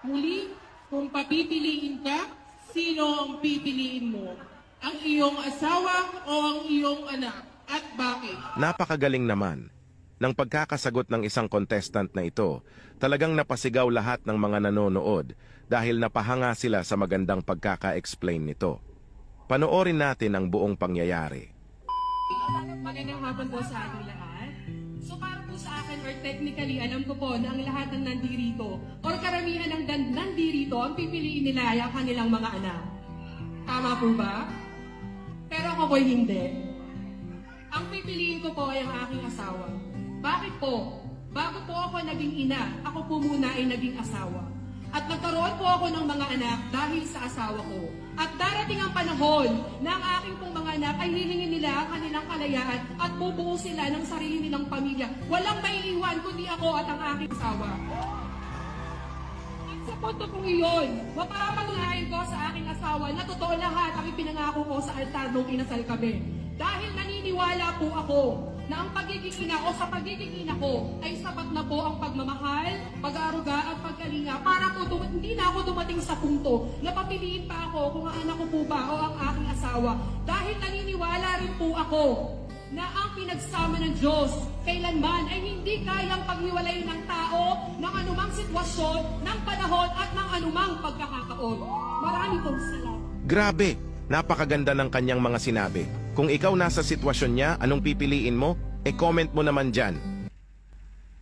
Muli, kung papipiliin ka, sino ang pipiliin mo? Ang iyong asawa o ang iyong anak? At bakit? Napakagaling naman. Nang pagkakasagot ng isang contestant na ito, talagang napasigaw lahat ng mga nanonood dahil napahanga sila sa magandang pagkaka-explain nito. Panoorin natin ang buong pangyayari. Magandang hapon po sa ating lahat. So para po sa akin, or technically, alam ko po na ang lahat ng nandirito, or karamihan ng nandirito, ang pipiliin nila ay ang kanilang mga anak. Tama po ba? Pero ako po'y hindi. Ang pipiliin ko po ay ang aking asawa. Bakit po? Bago po ako naging ina, ako po muna ay naging asawa. At nagkaroon po ako ng mga anak dahil sa asawa ko. At darating ang panahon na ang aking pong mga anak ay hihingin nila ang kanilang kalayaan at bubuo sila ng sarili nilang pamilya. Walang maiiwan kundi ako at ang aking asawa. At sa punto kong iyon, mapapatunayan ko sa aking asawa na totoo lahat ang ipinangako ko sa altar nung kinasal kami. Dahil naniniwala po ako na ang pagiging ina o sa pagiging ina ko ay sapat na po ang pagmamahal, pag-aaruga at pagkalinga para po hindi na ako dumating sa punto na papiliin pa ako kung ang anak ko po ba o ang aking asawa. Dahil naniniwala rin po ako na ang pinagsama ng Diyos kailanman ay hindi kayang paghiwalayin ng tao ng anumang sitwasyon, ng panahon at ng anumang pagkakataon. Marami pong salamat. Grabe! Napakaganda ng kanyang mga sinabi. Kung ikaw nasa sitwasyon niya, anong pipiliin mo? E-comment mo naman dyan.